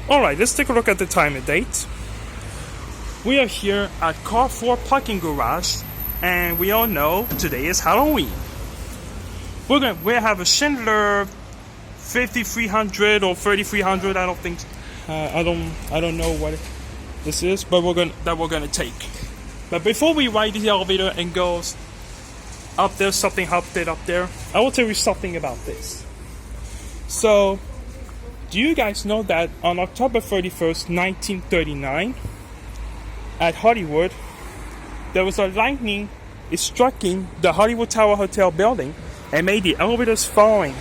Alright, let's take a look at the time and date. We are here at Car 4 Parking Garage, and we all know today is Halloween. We have a Schindler 5300 or 3300. I don't think, I don't know what this is, but we're gonna take. But before we ride the elevator and go up there, something happened up there, I will tell you something about this. So, do you guys know that on October 31st, 1939, at Hollywood, there was a lightning striking the Hollywood Tower Hotel building and made the elevators falling.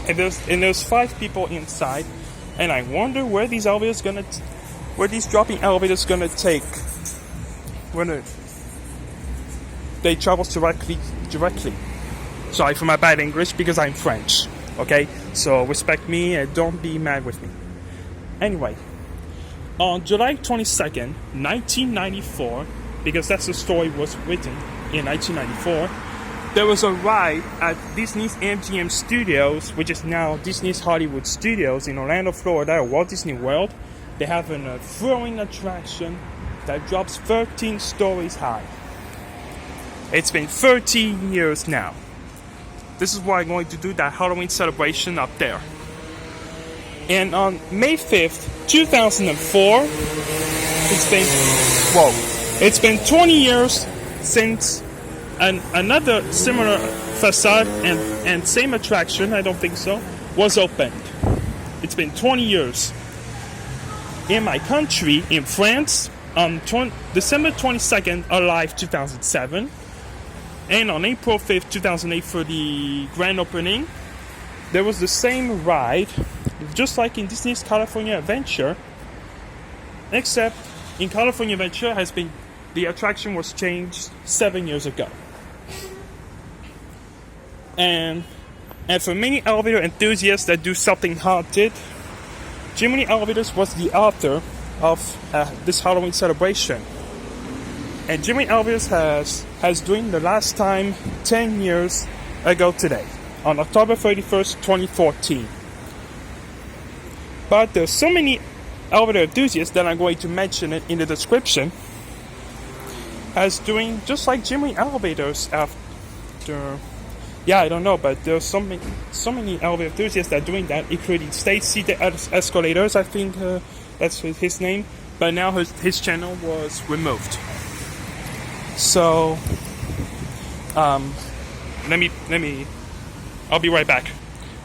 And there's 5 people inside, and I wonder where these dropping elevators gonna take when they travel directly. Sorry for my bad English because I'm French. Okay, so respect me and don't be mad with me. Anyway, on July 22nd, 1994, because that's the story was written in 1994, there was a ride at Disney's MGM Studios, which is now Disney's Hollywood Studios in Orlando, Florida, at Walt Disney World. They have a thrilling attraction that drops 13 stories high. It's been 13 years now. This is why I'm going to do that Halloween celebration up there. And on May 5th, 2004, it's been 20 years since another similar facade and same attraction, I don't think so, was opened. It's been 20 years. In my country, in France, on December 22nd, alive 2007, and on April 5th, 2008 for the grand opening, there was the same ride, just like in Disney's California Adventure, except in California Adventure the attraction was changed 7 years ago. And for many elevator enthusiasts that do something haunted, Jiminy Elevators was the author of this Halloween celebration. And Jiminy Elevators has doing the last time 10 years ago today, on October 31st, 2014. But there's so many elevator enthusiasts that I'm going to mention it in the description as doing just like Jiminy Elevators after. Yeah, I don't know, but there's so many elevator enthusiasts that are doing that, including Cite Escalators, I think that's his name, but now his channel was removed. So, let me, I'll be right back.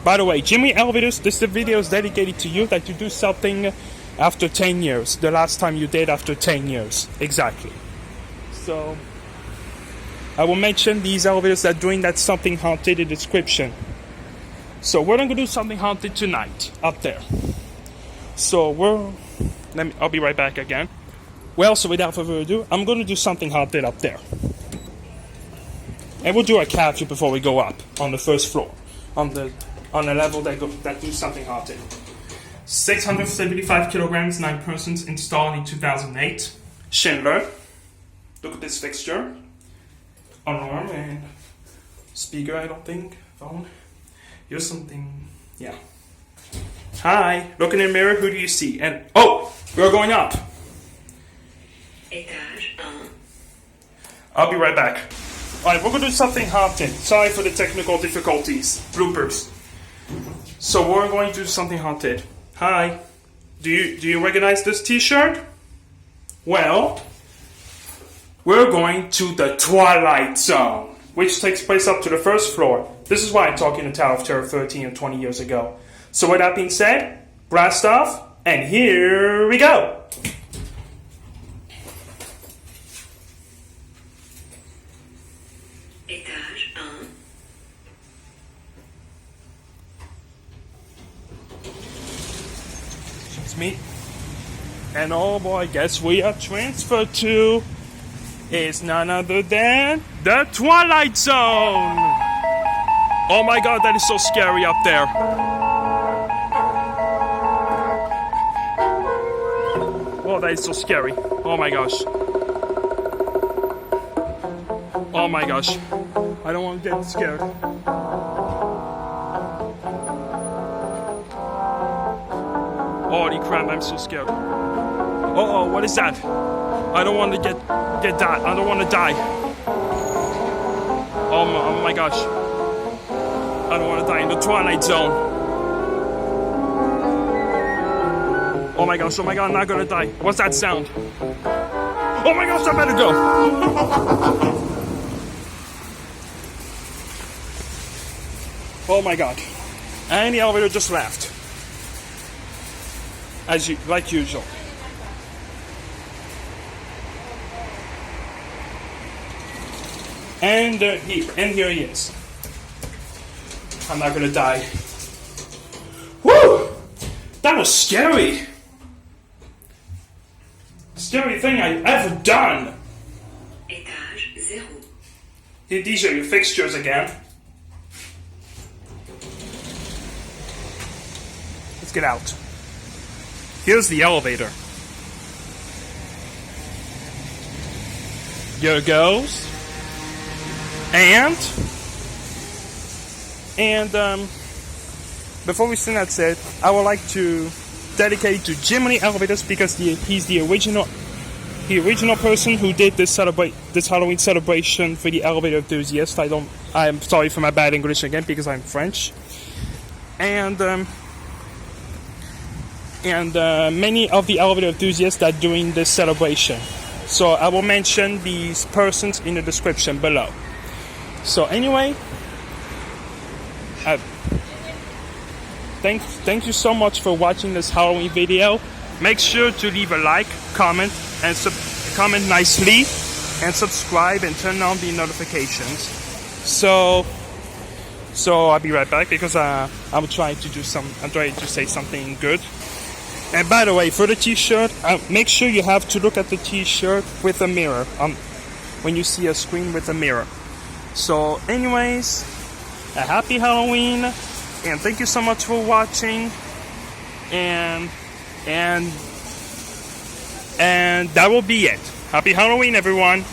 By the way, Jiminy Elevators, this video is dedicated to you that you do something after 10 years, the last time you did after 10 years, exactly. So, I will mention these elevators that are doing that something haunted in the description. So we're going to do something haunted tonight, up there. So I'll be right back again. Well, so without further ado, I'm going to do something haunted up there. And we'll do a capture before we go up on the first floor, on the level that do something haunted. 675 kilograms, 9 persons, installed in 2008. Schindler. Look at this fixture. Alarm and speaker, I don't think. Phone. Here's something. Yeah. Hi. Look in the mirror. Who do you see? And we're going up. I'll be right back. Alright, we're gonna do something haunted. Sorry for the technical difficulties. Bloopers. So we're going to do something haunted. Hi. Do you recognize this t-shirt? Well, we're going to the Twilight Zone, which takes place up to the first floor. This is why I'm talking to Tower of Terror 13 and 20 years ago. So with that being said, blast off, and here we go! It's me. And oh boy, guess we are transferred to is none other than the Twilight Zone. Oh my god, that is so scary up there. Oh, that is so scary. Oh my gosh. Oh my gosh. I don't want to get scared. Holy crap, I'm so scared. Uh-oh, what is that? I don't want to get that. I don't want to die. Oh my gosh. I don't want to die in the Twilight Zone. Oh my gosh, I'm not gonna die. What's that sound? Oh my gosh, I better go. Oh my god. And the elevator just left. Like usual. And here he is. I'm not gonna die. Woo! That was scary. Scary thing I ever done. Étage 0. These are your fixtures again. Let's get out. Here's the elevator. Here it goes. And before we sing that said, I would like to dedicate to Jiminy Elevators because he's the original person who did this Halloween celebration for the elevator enthusiasts. I'm sorry for my bad English again because I'm French. And many of the elevator enthusiasts that are doing this celebration. So I will mention these persons in the description below. So anyway, thank you so much for watching this Halloween video. Make sure to leave a like, comment, and comment nicely, and subscribe and turn on the notifications. So I'll be right back because I'm trying to say something good. And by the way, for the t-shirt, make sure you have to look at the t-shirt with a mirror. When you see a screen with a mirror. So anyways, a happy Halloween, and thank you so much for watching, and that will be it. Happy Halloween, everyone.